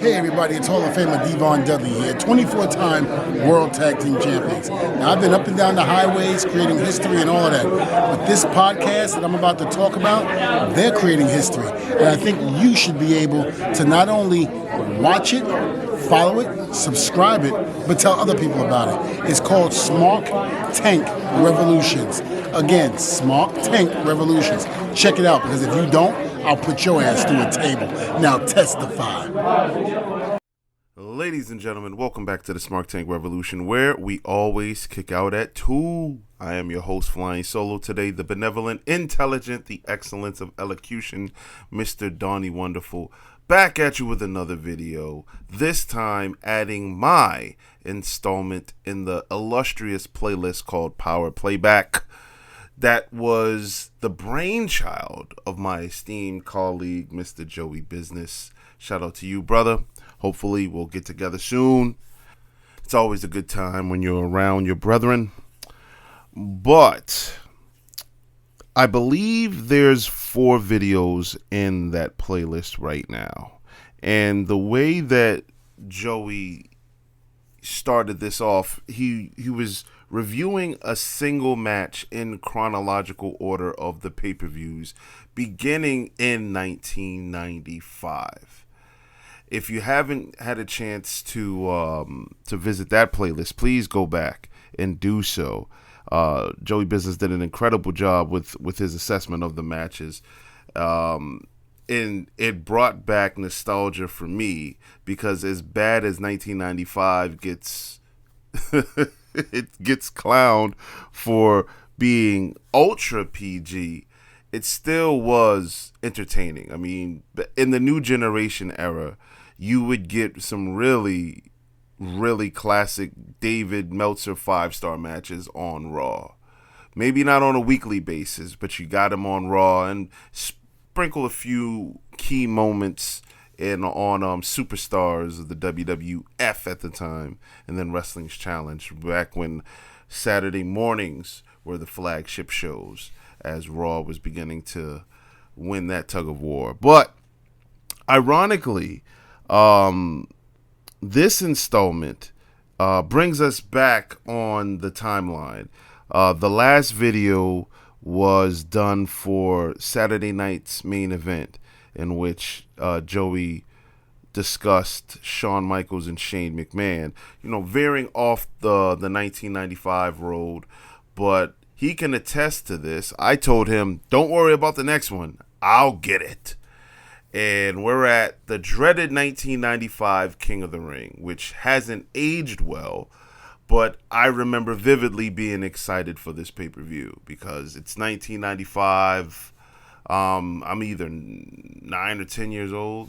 Hey everybody, it's Hall of Famer Devon Dudley here, 24-time World Tag Team Champions. Now I've been up and down the highways creating history and all of that. But this podcast that I'm about to talk about, they're creating history. And I think you should be able to not only watch it, follow it, subscribe it, but tell other people about it. It's called SmarkTank Revolutions. Again, SmarkTank Revolutions. Check it out, because if you don't, I'll put your ass through a table. Now testify. Ladies and gentlemen, welcome back to the SmarkTank Revolution, where we always kick out at 2. I am your host, Flying Solo. Today, the benevolent, intelligent, the excellence of elocution, Mr. Donnie Wonderful. Back at you with another video, this time adding my installment in the illustrious playlist called Playback. That was the brainchild of my esteemed colleague, Mr. Joey Business. Shout out to you, brother. Hopefully we'll get together soon. It's always a good time when you're around your brethren. But I believe there's 4 videos in that playlist right now. And the way that Joey started this off, he was reviewing a single match in chronological order of the pay-per-views beginning in 1995. If you haven't had a chance to visit that playlist, please go back and do so. Joey Business did an incredible job with his assessment of the matches. And it brought back nostalgia for me, because as bad as 1995 gets it gets clowned for being ultra PG, it still was entertaining. I mean, in the new generation era, you would get some really, really classic David Meltzer 5-star matches on Raw. Maybe not on a weekly basis, but you got him on Raw, and sprinkle a few key moments on Superstars of the WWF at the time, and then Wrestling's Challenge, back when Saturday mornings were the flagship shows, as Raw was beginning to win that tug of war. But ironically, this installment brings us back on the timeline. The last video was done for Saturday night's main event, in which Joey discussed Shawn Michaels and Shane McMahon, veering off the 1995 road, but he can attest to this. I told him, don't worry about the next one, I'll get it. And we're at the dreaded 1995 King of the Ring, which hasn't aged well, but I remember vividly being excited for this pay-per-view because it's 1995. I'm either 9 or 10 years old,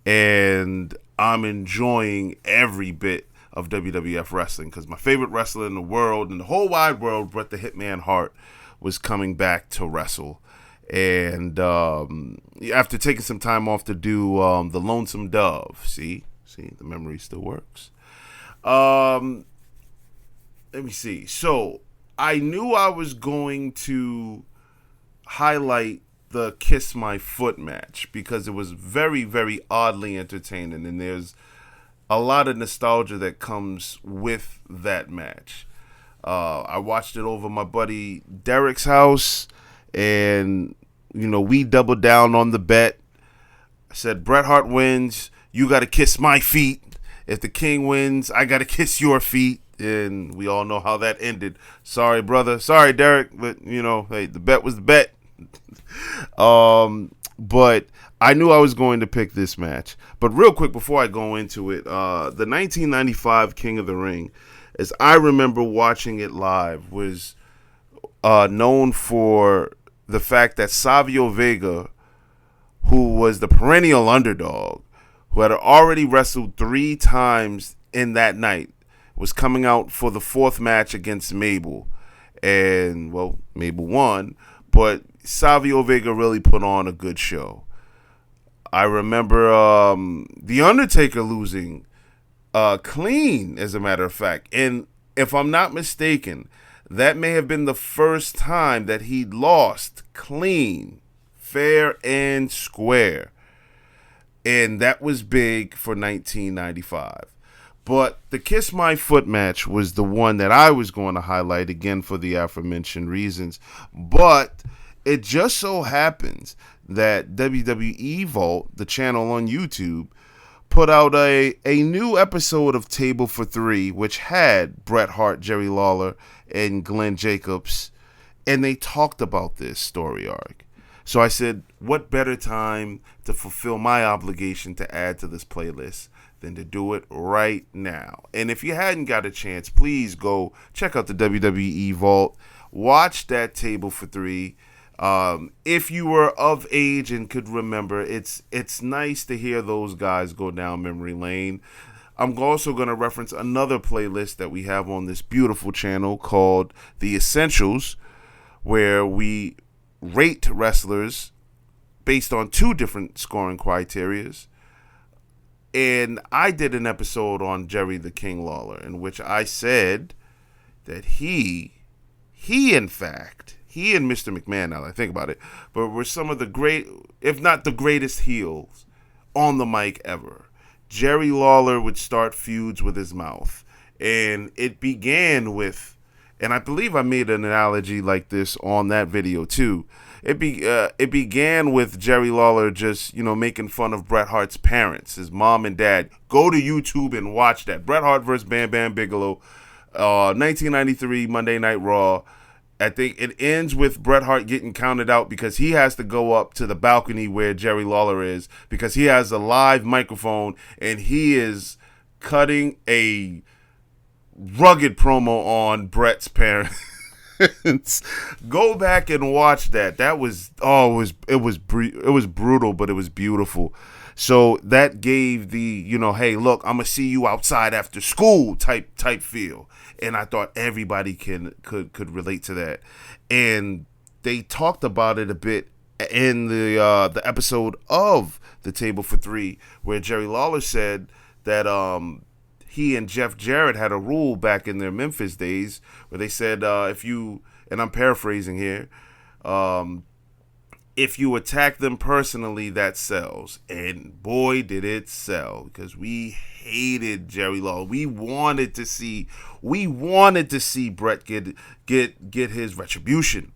and I'm enjoying every bit of WWF wrestling, because my favorite wrestler in the world, in the whole wide world, Bret the Hitman Hart, was coming back to wrestle. And after taking some time off to do the Lonesome Dove, see, the memory still works. Let me see. So I knew I was going to highlight the Kiss My Foot match because it was very, very oddly entertaining, and there's a lot of nostalgia that comes with that match. I watched it over my buddy Derek's house, and we doubled down on the bet. I said, Bret Hart wins, you got to kiss my feet. If the King wins, I got to kiss your feet. And we all know how that ended. Sorry, brother. Sorry, Derek. But, hey, the bet was the bet. But I knew I was going to pick this match. But real quick, before I go into it, the 1995 King of the Ring, as I remember watching it live, was known for the fact that Savio Vega, who was the perennial underdog, who had already wrestled 3 times in that night, was coming out for the 4th match against Mabel. And, well, Mabel won, but Savio Vega really put on a good show. I remember The Undertaker losing clean, as a matter of fact. And if I'm not mistaken, that may have been the first time that he lost clean, fair and square. And that was big for 1995. But the Kiss My Foot match was the one that I was going to highlight, again for the aforementioned reasons. But it just so happens that WWE Vault, the channel on YouTube, put out a new episode of Table for Three, which had Bret Hart, Jerry Lawler, and Glenn Jacobs, and they talked about this story arc. So I said, what better time to fulfill my obligation to add to this playlist than to do it right now? And if you hadn't got a chance, please go check out the WWE Vault. Watch that Table for Three. If you were of age and could remember, it's nice to hear those guys go down memory lane. I'm also going to reference another playlist that we have on this beautiful channel called The Essentials, where we rate wrestlers based on 2 different scoring criterias. And I did an episode on Jerry the King Lawler, in which I said that he in fact, he and Mr. McMahon, now that I think about it, but were some of the great, if not the greatest heels on the mic ever. Jerry Lawler would start feuds with his mouth. And it began with, and I believe I made an analogy like this on that video too. It began with Jerry Lawler just, making fun of Bret Hart's parents, his mom and dad. Go to YouTube and watch that. Bret Hart versus Bam Bam Bigelow, 1993 Monday Night Raw. I think it ends with Bret Hart getting counted out because he has to go up to the balcony where Jerry Lawler is because he has a live microphone and he is cutting a rugged promo on Bret's parents. Go back and watch that. That was it was brutal, but it was beautiful. So that gave the hey, look, I'm gonna see you outside after school type feel, and I thought everybody could relate to that. And they talked about it a bit in the episode of the Table for Three, where Jerry Lawler said that he and Jeff Jarrett had a rule back in their Memphis days where they said if you, and I'm paraphrasing here, if you attack them personally, that sells. And boy, did it sell, because we hated Jerry Lawler. We wanted to see Bret get his retribution.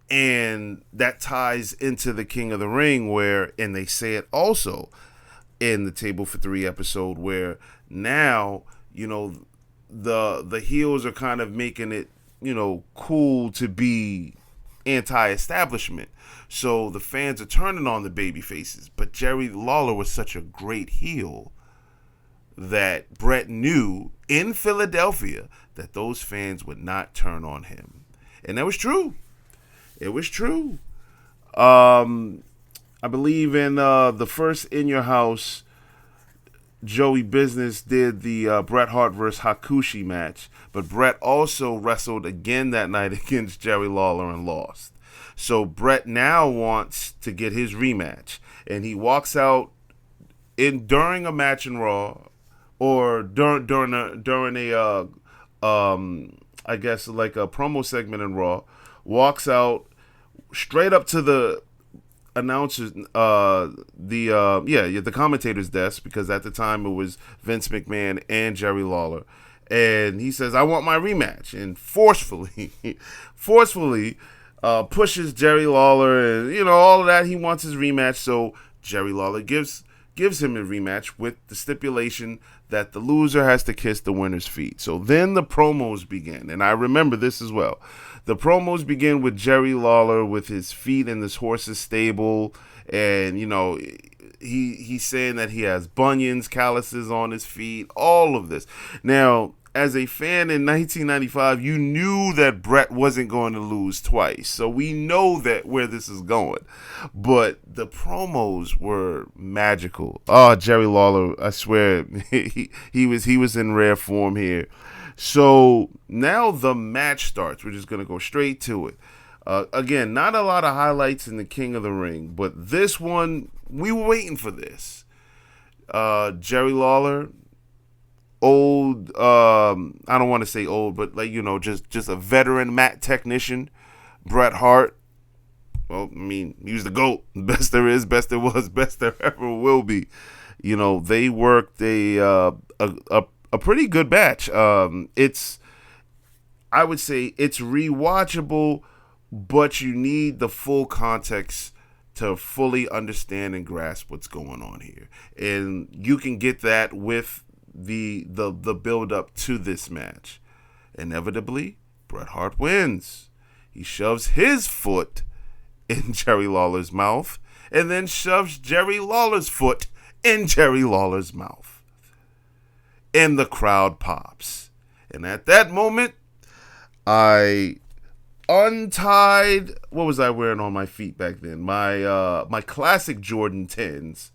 And that ties into the King of the Ring, where, and they say it also in the Table for Three episode, where now, the heels are kind of making it, cool to be anti-establishment. So the fans are turning on the baby faces. But Jerry Lawler was such a great heel that Bret knew in Philadelphia that those fans would not turn on him. And that was true. It was true. I believe in the first In Your House, Joey Business did the Bret Hart versus Hakushi match, but Bret also wrestled again that night against Jerry Lawler and lost. So Bret now wants to get his rematch, and he walks out during a match in Raw, or during a I guess like a promo segment in Raw, walks out straight up to the announcers, the commentator's desk, because at the time it was Vince McMahon and Jerry Lawler, and he says, "I want my rematch," and forcefully pushes Jerry Lawler, and all of that. He wants his rematch, so Jerry Lawler gives him a rematch with the stipulation that the loser has to kiss the winner's feet. So then the promos begin, and I remember this as well. The promos begin with Jerry Lawler with his feet in this horse's stable, and he's saying that he has bunions, calluses on his feet, all of this. Now, as a fan in 1995, you knew that Bret wasn't going to lose twice, so we know that where this is going. But the promos were magical. Oh, Jerry Lawler, I swear, he was in rare form here. So now the match starts. We're just going to go straight to it. Again, not a lot of highlights in the King of the Ring, but this one, we were waiting for this. Jerry Lawler, old, I don't want to say old, but just a veteran mat technician. Bret Hart, well, I mean, he was the GOAT. Best there is, best there was, best there ever will be. You know, they worked a pretty good match. I would say it's rewatchable, but you need the full context to fully understand and grasp what's going on here. And you can get that with the build up to this match. Inevitably, Bret Hart wins. He shoves his foot in Jerry Lawler's mouth and then shoves Jerry Lawler's foot in Jerry Lawler's mouth. And the crowd pops. And at that moment, I untied, what was I wearing on my feet back then? My classic Jordan 10s.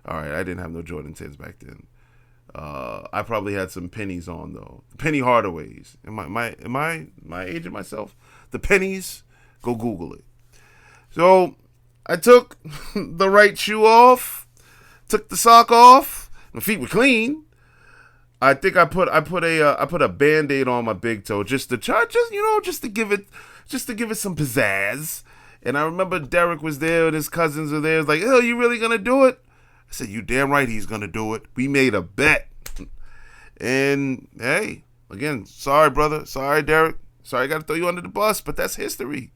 All right, I didn't have no Jordan 10s back then. I probably had some pennies on though. Penny Hardaways. Am I aging myself? The pennies, go Google it. So I took the right shoe off, took the sock off. My feet were clean. I think I put a Band-Aid on my big toe just to give it some pizzazz. And I remember Derek was there and his cousins were there. It was like, "Oh, you really gonna do it?" I said, "You damn right he's gonna do it." We made a bet. And hey, again, sorry brother, sorry Derek, sorry I got to throw you under the bus, but that's history.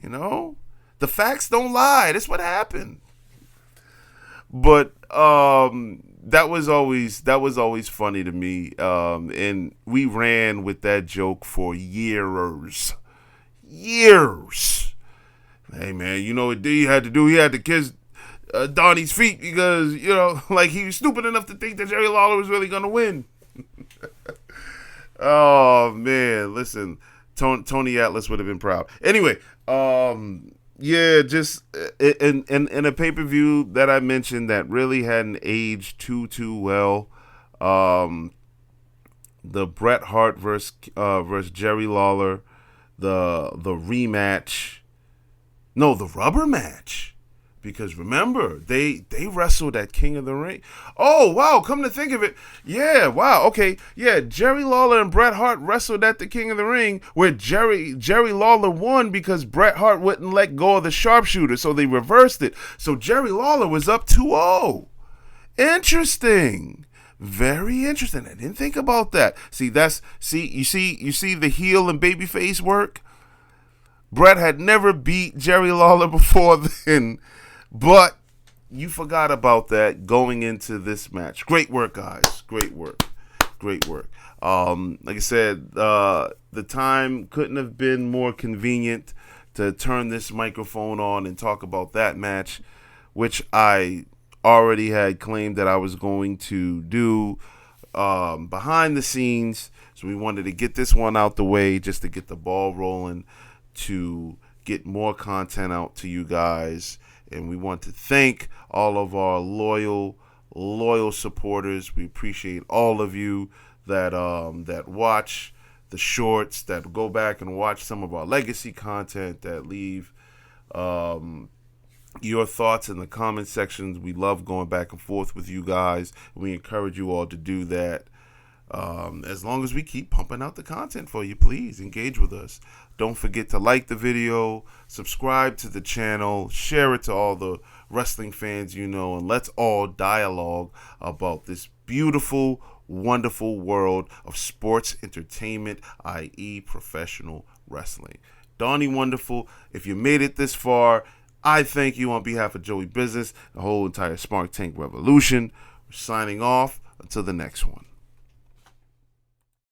You know, the facts don't lie. That's what happened. But that was always funny to me, and we ran with that joke for years. Hey man, you know what D had to do? He had to kiss Donnie's feet because, you know, like he was stupid enough to think that Jerry Lawler was really gonna win. Oh man, listen, Tony Atlas would have been proud. Anyway, yeah, just in a pay-per-view that I mentioned that really hadn't aged too well. The Bret Hart versus Jerry Lawler, the rematch. No, the rubber match. Because remember, they wrestled at King of the Ring. Oh, wow, come to think of it. Yeah, wow, okay. Yeah, Jerry Lawler and Bret Hart wrestled at the King of the Ring where Jerry Lawler won because Bret Hart wouldn't let go of the sharpshooter, so they reversed it. So Jerry Lawler was up 2-0. Interesting. Very interesting. I didn't think about that. You see the heel and babyface work? Bret had never beat Jerry Lawler before then. But you forgot about that going into this match. Great work, guys. Great work. Like I said, the time couldn't have been more convenient to turn this microphone on and talk about that match, which I already had claimed that I was going to do behind the scenes. So we wanted to get this one out the way just to get the ball rolling, to get more content out to you guys. And we want to thank all of our loyal supporters. We appreciate all of you that watch the shorts, that go back and watch some of our legacy content, that leave your thoughts in the comment sections. We love going back and forth with you guys. We encourage you all to do that. As long as we keep pumping out the content for you, please engage with us. Don't forget to like the video, subscribe to the channel, share it to all the wrestling fans you know, and let's all dialogue about this beautiful, wonderful world of sports entertainment, i.e. professional wrestling. Donnie Wonderful, if you made it this far, I thank you on behalf of Joey Business, the whole entire SmarkTank Revolution. We're signing off until the next one.